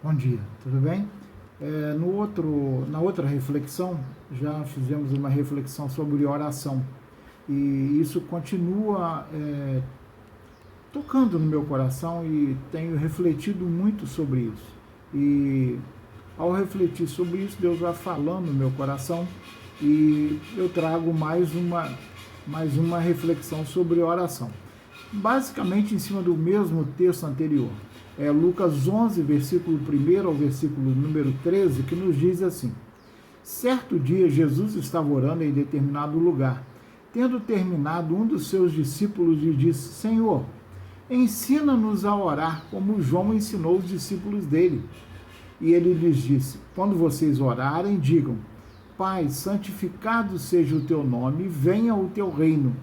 Bom dia, tudo bem? Na outra reflexão, já fizemos uma reflexão sobre oração e isso continua tocando no meu coração e tenho refletido muito sobre isso. E ao refletir sobre isso, Deus vai falando no meu coração e eu trago mais uma reflexão sobre oração. Basicamente em cima do mesmo texto anterior. É Lucas 11, versículo 1 ao versículo número 13, que nos diz assim: Certo dia Jesus estava orando em determinado lugar. Tendo terminado, um dos seus discípulos lhe disse: Senhor, ensina-nos a orar como João ensinou os discípulos dele. E ele lhes disse: Quando vocês orarem, digam: Pai, santificado seja o teu nome, venha o teu reino.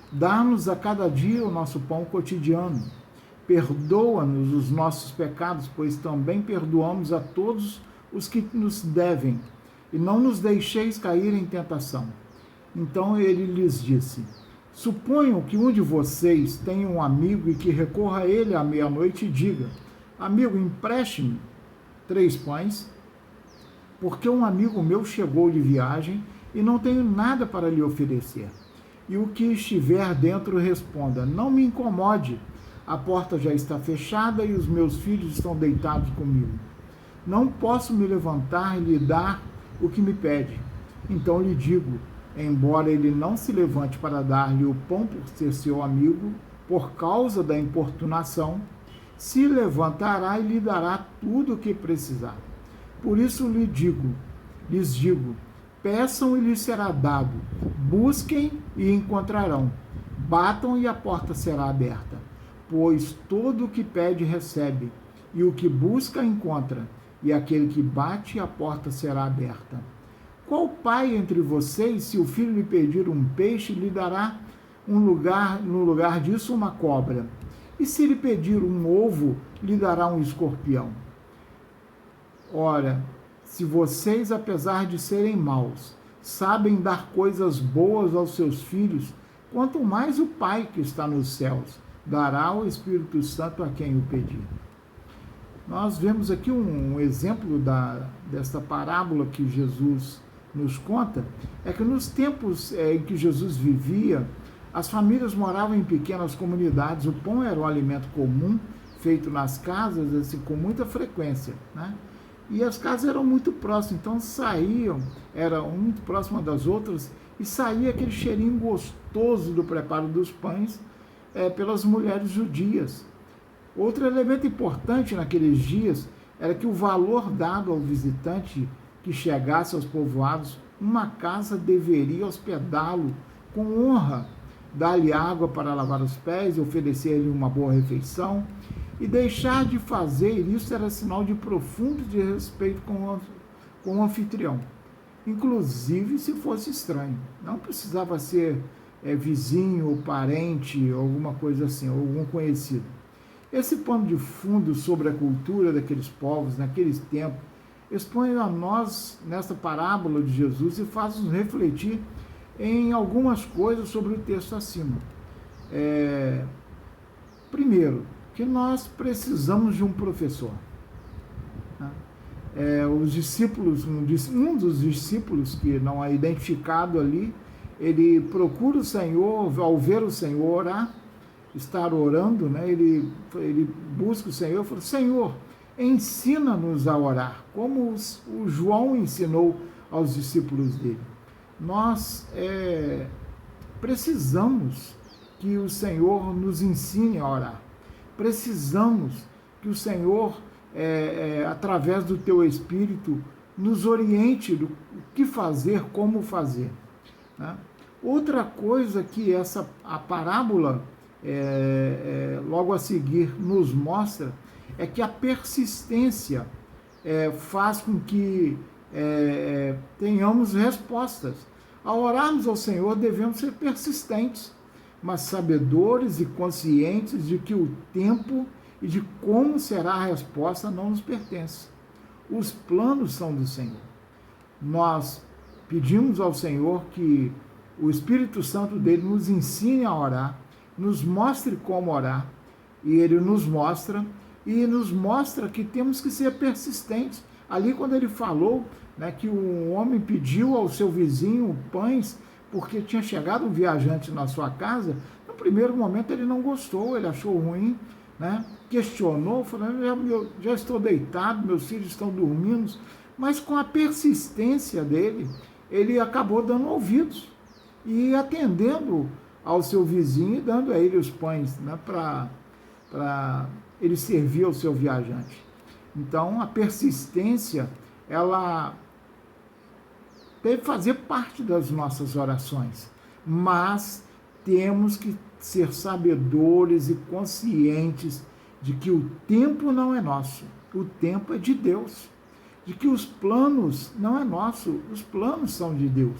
Dá-nos a cada dia o nosso pão cotidiano. Perdoa-nos os nossos pecados, pois também perdoamos a todos os que nos devem. E não nos deixeis cair em tentação. Então ele lhes disse: Suponham que um de vocês tenha um amigo e que recorra a ele à meia-noite e diga: Amigo, empreste-me 3 pães, porque um amigo meu chegou de viagem e não tenho nada para lhe oferecer. E o que estiver dentro responda: Não me incomode, a porta já está fechada e os meus filhos estão deitados comigo. Não posso me levantar e lhe dar o que me pede. Então lhe digo, embora ele não se levante para dar-lhe o pão por ser seu amigo, por causa da importunação, se levantará e lhe dará tudo o que precisar. Por isso lhes digo, peçam e lhes será dado, busquem e encontrarão, batam e a porta será aberta. Pois todo o que pede recebe, e o que busca encontra, e aquele que bate a porta será aberta. Qual pai entre vocês, se o filho lhe pedir um peixe, lhe dará no lugar disso uma cobra? E se lhe pedir um ovo, lhe dará um escorpião? Ora, se vocês, apesar de serem maus, sabem dar coisas boas aos seus filhos, quanto mais o Pai que está nos céus dará o Espírito Santo a quem o pedir. Nós vemos aqui um exemplo desta parábola que Jesus nos conta, é que nos tempos em que Jesus vivia, as famílias moravam em pequenas comunidades, o pão era um alimento comum, feito nas casas, assim, com muita frequência, né? E as casas eram muito próximas, então eram muito próximas das outras, e saía aquele cheirinho gostoso do preparo dos pães pelas mulheres judias. Outro elemento importante naqueles dias era que o valor dado ao visitante que chegasse aos povoados, uma casa deveria hospedá-lo com honra, dar-lhe água para lavar os pés, oferecer-lhe uma boa refeição, e deixar de fazer isso era sinal de profundo desrespeito com o anfitrião, inclusive se fosse estranho. Não precisava ser vizinho, parente, alguma coisa assim, ou algum conhecido. Esse pano de fundo sobre a cultura daqueles povos, naqueles tempos, expõe a nós, nessa parábola de Jesus, e faz-nos refletir em algumas coisas sobre o texto acima. Primeiro, que nós precisamos de um professor. Os discípulos, um dos discípulos que não é identificado ali, ele procura o Senhor, ao ver o Senhor orar, estar orando, né? Ele busca o Senhor e fala: Senhor, ensina-nos a orar, como o João ensinou aos discípulos dele. Nós precisamos que o Senhor nos ensine a orar. Precisamos que o Senhor, através do teu Espírito, nos oriente do que fazer, como fazer, né? Outra coisa que a parábola, logo a seguir, nos mostra é que a persistência faz com que tenhamos respostas. Ao orarmos ao Senhor, devemos ser persistentes, mas sabedores e conscientes de que o tempo e de como será a resposta não nos pertence. Os planos são do Senhor. Nós pedimos ao Senhor que o Espírito Santo dele nos ensine a orar, nos mostre como orar, e ele nos mostra e nos mostra que temos que ser persistentes. Ali quando ele falou, né, que um homem pediu ao seu vizinho pães porque tinha chegado um viajante na sua casa, no primeiro momento ele não gostou, ele achou ruim, né, questionou, falando, já estou deitado, meus filhos estão dormindo, mas com a persistência dele, ele acabou dando ouvidos e atendendo ao seu vizinho e dando a ele os pães, né, para ele servir ao seu viajante. Então, a persistência, ela deve fazer parte das nossas orações, mas temos que ser sabedores e conscientes de que o tempo não é nosso, o tempo é de Deus, de que os planos não é nosso, os planos são de Deus.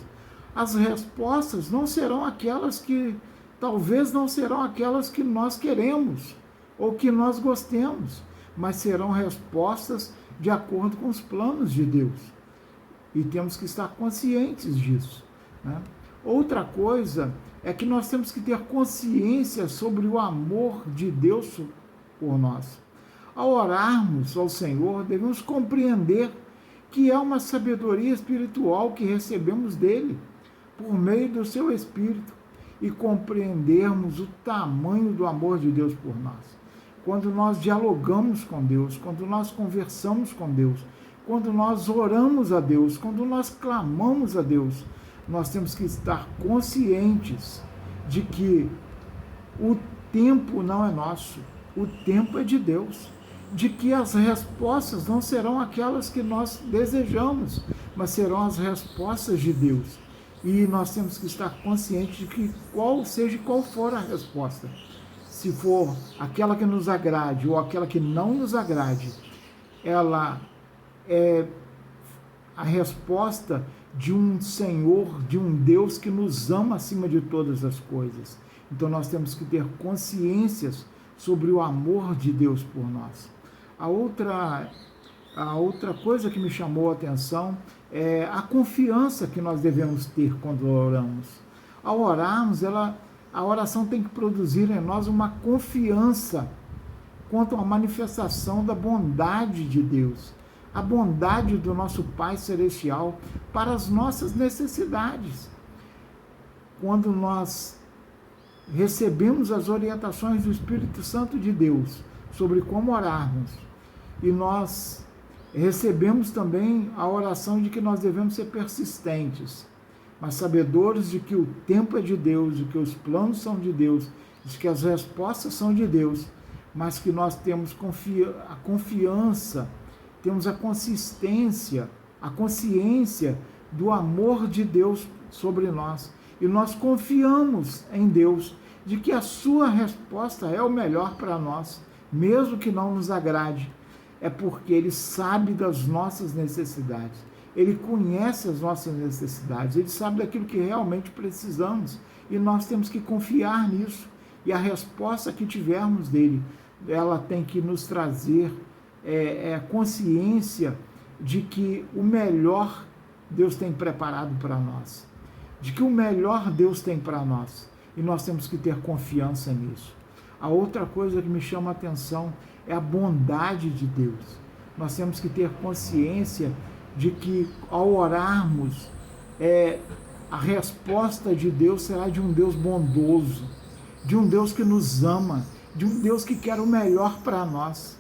As respostas não serão aquelas que, talvez não serão aquelas que nós queremos ou que nós gostemos, mas serão respostas de acordo com os planos de Deus. E temos que estar conscientes disso, né? Outra coisa é que nós temos que ter consciência sobre o amor de Deus por nós. Ao orarmos ao Senhor, devemos compreender que é uma sabedoria espiritual que recebemos dele, por meio do seu Espírito, e compreendermos o tamanho do amor de Deus por nós. Quando nós dialogamos com Deus, quando nós conversamos com Deus, quando nós oramos a Deus, quando nós clamamos a Deus, nós temos que estar conscientes de que o tempo não é nosso, o tempo é de Deus, de que as respostas não serão aquelas que nós desejamos, mas serão as respostas de Deus. E nós temos que estar conscientes de que seja qual for a resposta, se for aquela que nos agrade ou aquela que não nos agrade, ela é a resposta de um Senhor, de um Deus que nos ama acima de todas as coisas. Então nós temos que ter consciências sobre o amor de Deus por nós. A outra coisa que me chamou a atenção é a confiança que nós devemos ter quando oramos. Ao orarmos, a oração tem que produzir em nós uma confiança quanto à manifestação da bondade de Deus, a bondade do nosso Pai Celestial para as nossas necessidades. Quando nós recebemos as orientações do Espírito Santo de Deus sobre como orarmos, e nós recebemos também a oração de que nós devemos ser persistentes, mas sabedores de que o tempo é de Deus, de que os planos são de Deus, de que as respostas são de Deus, mas que nós temos a confiança, temos a consistência, a consciência do amor de Deus sobre nós. E nós confiamos em Deus, de que a sua resposta é o melhor para nós, mesmo que não nos agrade. É porque Ele sabe das nossas necessidades, Ele conhece as nossas necessidades, Ele sabe daquilo que realmente precisamos, e nós temos que confiar nisso, e a resposta que tivermos dEle, ela tem que nos trazer consciência de que o melhor Deus tem preparado para nós, de que o melhor Deus tem para nós, e nós temos que ter confiança nisso. A outra coisa que me chama a atenção é a bondade de Deus. Nós temos que ter consciência de que ao orarmos, a resposta de Deus será de um Deus bondoso, de um Deus que nos ama, de um Deus que quer o melhor para nós,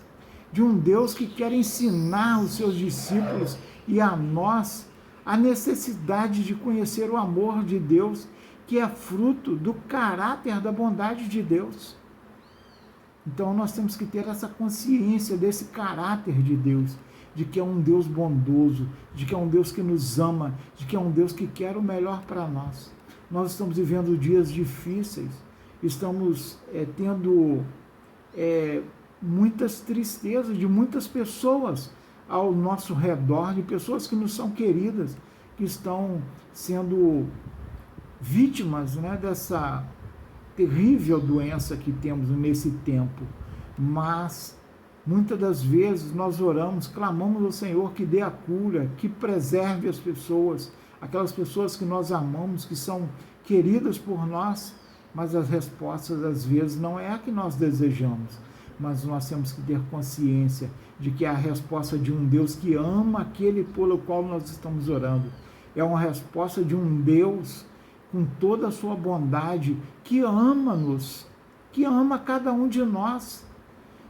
de um Deus que quer ensinar os seus discípulos e a nós a necessidade de conhecer o amor de Deus, que é fruto do caráter da bondade de Deus. Então nós temos que ter essa consciência desse caráter de Deus, de que é um Deus bondoso, de que é um Deus que nos ama, de que é um Deus que quer o melhor para nós. Nós estamos vivendo dias difíceis, estamos tendo muitas tristezas de muitas pessoas ao nosso redor, de pessoas que nos são queridas, que estão sendo vítimas, né, dessa terrível doença que temos nesse tempo. Mas muitas das vezes nós oramos, clamamos ao Senhor que dê a cura, que preserve as pessoas, aquelas pessoas que nós amamos, que são queridas por nós, mas as respostas às vezes não é a que nós desejamos. mas nós temos que ter consciência de que é a resposta de um Deus que ama aquele pelo qual nós estamos orando. É uma resposta de um Deus com toda a sua bondade, que ama-nos, que ama cada um de nós,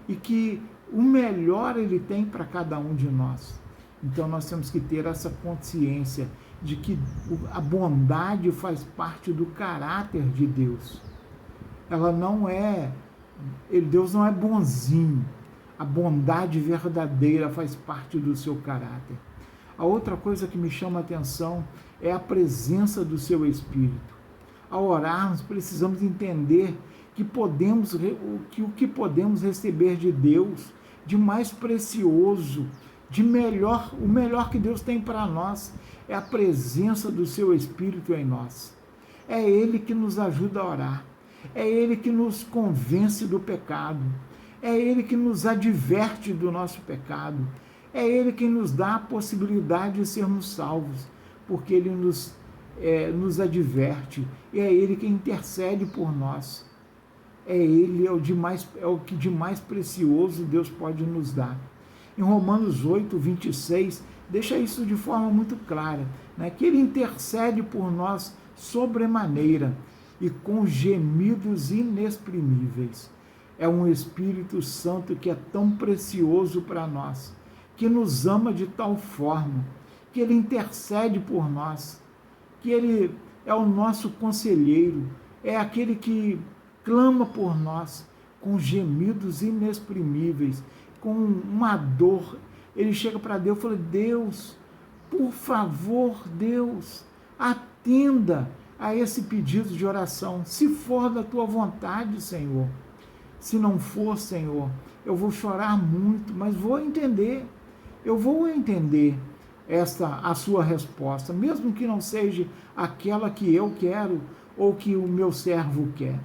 e que o melhor Ele tem para cada um de nós. Então nós temos que ter essa consciência de que a bondade faz parte do caráter de Deus. Ela não é, Deus não é bonzinho. A bondade verdadeira faz parte do seu caráter. A outra coisa que me chama a atenção é a presença do seu Espírito. Ao orarmos, precisamos entender que o que podemos receber de Deus, de mais precioso, o melhor que Deus tem para nós, é a presença do seu Espírito em nós. É Ele que nos ajuda a orar. É Ele que nos convence do pecado. É Ele que nos adverte do nosso pecado. É Ele que nos dá a possibilidade de sermos salvos, porque Ele nos adverte. E é Ele que intercede por nós. Ele é o que de mais precioso Deus pode nos dar. Em Romanos 8, 26, deixa isso de forma muito clara, né? Que Ele intercede por nós sobremaneira e com gemidos inexprimíveis. É um Espírito Santo que é tão precioso para nós, que nos ama de tal forma, que Ele intercede por nós, que Ele é o nosso conselheiro, é aquele que clama por nós com gemidos inexprimíveis, com uma dor. Ele chega para Deus e fala: Deus, por favor, Deus, atenda a esse pedido de oração, se for da tua vontade, Senhor. Se não for, Senhor, eu vou chorar muito, mas eu vou entender a sua resposta, mesmo que não seja aquela que eu quero ou que o meu servo quer.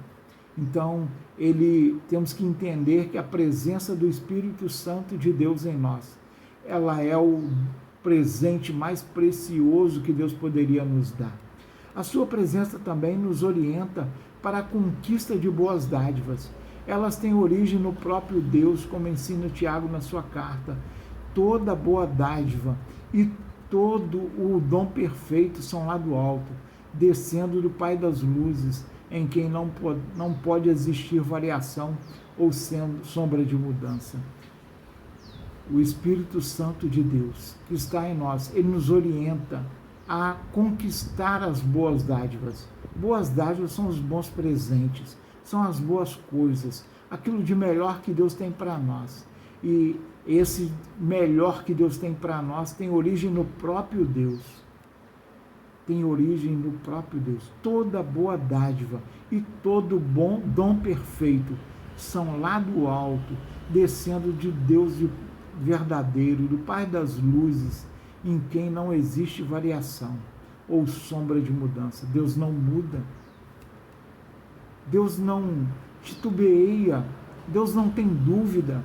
Então, temos que entender que a presença do Espírito Santo de Deus em nós, ela é o presente mais precioso que Deus poderia nos dar. A sua presença também nos orienta para a conquista de boas dádivas. Elas têm origem no próprio Deus, como ensina Tiago na sua carta. Toda boa dádiva e todo o dom perfeito são lá do alto, descendo do Pai das luzes, em quem não pode existir variação ou sombra de mudança. O Espírito Santo de Deus, que está em nós, ele nos orienta a conquistar as boas dádivas. Boas dádivas são os bons presentes, são as boas coisas, aquilo de melhor que Deus tem para nós. E esse melhor que Deus tem para nós tem origem no próprio Deus. Tem origem no próprio Deus. Toda boa dádiva e todo bom dom perfeito são lá do alto, descendo de Deus verdadeiro, do Pai das luzes, em quem não existe variação ou sombra de mudança. Deus não muda. Deus não titubeia. Deus não tem dúvida.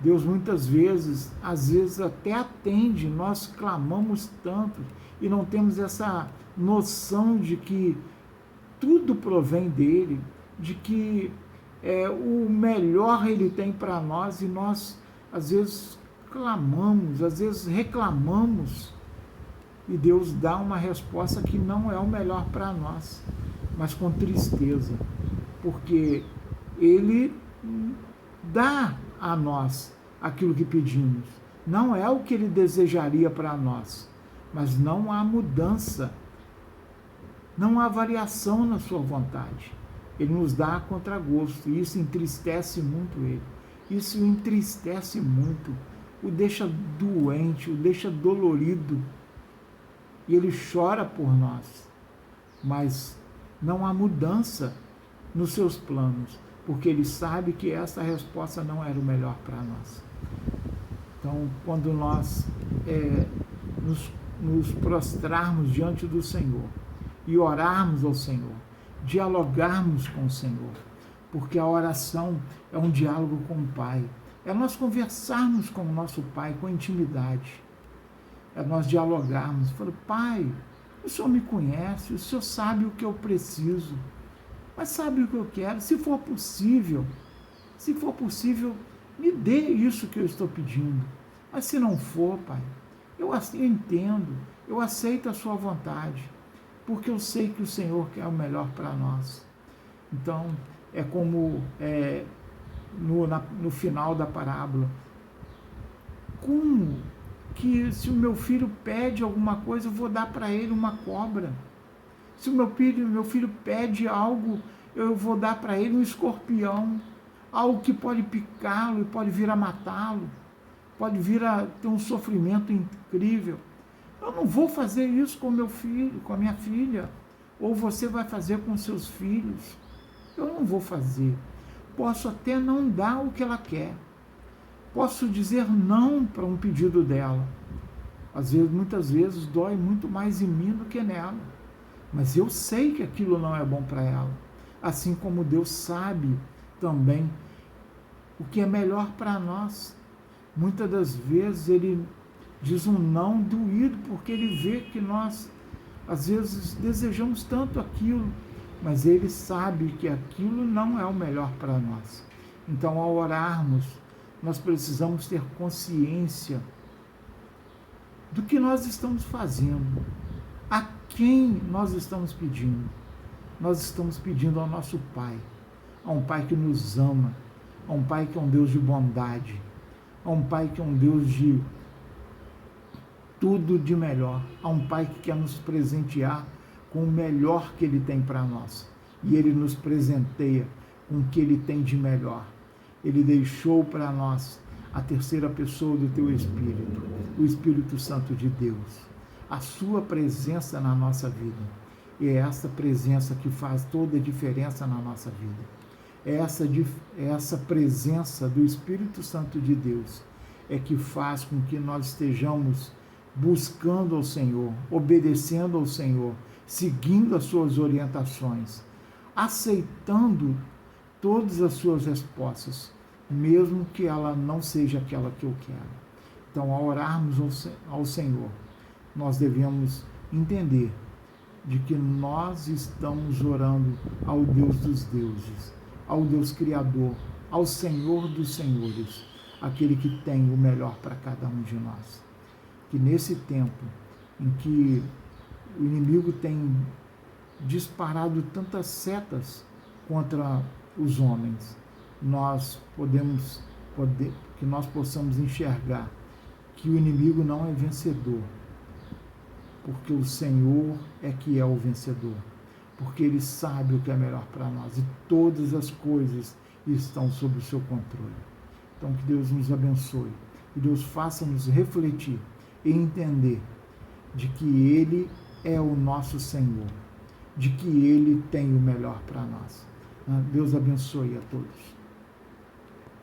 Deus muitas vezes, às vezes até atende. Nós clamamos tanto e não temos essa noção de que tudo provém dele, de que o melhor ele tem para nós, e nós às vezes clamamos, às vezes reclamamos, e Deus dá uma resposta que não é o melhor para nós, mas com tristeza, porque ele dá a nós aquilo que pedimos. Não é o que ele desejaria para nós, mas não há mudança, não há variação na sua vontade. Ele nos dá a contragosto, e isso entristece muito ele. Isso o entristece muito, o deixa doente, o deixa dolorido, e ele chora por nós, mas não há mudança nos seus planos, porque ele sabe que essa resposta não era o melhor para nós. Então, quando nós nos prostrarmos diante do Senhor e orarmos ao Senhor, dialogarmos com o Senhor, porque a oração é um diálogo com o Pai, é nós conversarmos com o nosso Pai com intimidade, é nós dialogarmos, falar: Pai, o Senhor me conhece, o Senhor sabe o que eu preciso, mas sabe o que eu quero. Se for possível, Se for possível, me dê isso que eu estou pedindo. Mas se não for, Pai, eu entendo, eu aceito a sua vontade, porque eu sei que o Senhor quer o melhor para nós. Então, é como no final da parábola. Como que se o meu filho pede alguma coisa, eu vou dar para ele uma cobra? Se o meu filho pede algo, eu vou dar para ele um escorpião, algo que pode picá-lo e pode vir a matá-lo, pode vir a ter um sofrimento incrível. Eu não vou fazer isso com meu filho, com a minha filha, ou você vai fazer com seus filhos. Eu não vou fazer. Posso até não dar o que ela quer. Posso dizer não para um pedido dela. Muitas vezes dói muito mais em mim do que nela. Mas eu sei que aquilo não é bom para ela. Assim como Deus sabe também o que é melhor para nós. Muitas das vezes Ele diz um não doído, porque Ele vê que nós, às vezes, desejamos tanto aquilo, mas Ele sabe que aquilo não é o melhor para nós. Então, ao orarmos, nós precisamos ter consciência do que nós estamos fazendo, a quem nós estamos pedindo. Nós estamos pedindo ao nosso Pai, a um Pai que nos ama, a um Pai que é um Deus de bondade, a um Pai que é um Deus de tudo de melhor, a um Pai que quer nos presentear com o melhor que Ele tem para nós. E Ele nos presenteia com o que Ele tem de melhor. Ele deixou para nós a terceira pessoa do teu Espírito, o Espírito Santo de Deus, a sua presença na nossa vida. E é essa presença que faz toda a diferença na nossa vida. Essa presença do Espírito Santo de Deus é que faz com que nós estejamos buscando ao Senhor, obedecendo ao Senhor, seguindo as suas orientações, aceitando todas as suas respostas, mesmo que ela não seja aquela que eu quero. Então, ao orarmos ao Senhor, nós devemos entender de que nós estamos orando ao Deus dos deuses, ao Deus Criador, ao Senhor dos senhores, aquele que tem o melhor para cada um de nós. Que nesse tempo em que o inimigo tem disparado tantas setas contra os homens, que nós possamos enxergar que o inimigo não é vencedor, porque o Senhor é que é o vencedor, porque Ele sabe o que é melhor para nós e todas as coisas estão sob o seu controle. Então que Deus nos abençoe e Deus faça-nos refletir e entender de que Ele é o nosso Senhor, de que Ele tem o melhor para nós. Deus abençoe a todos.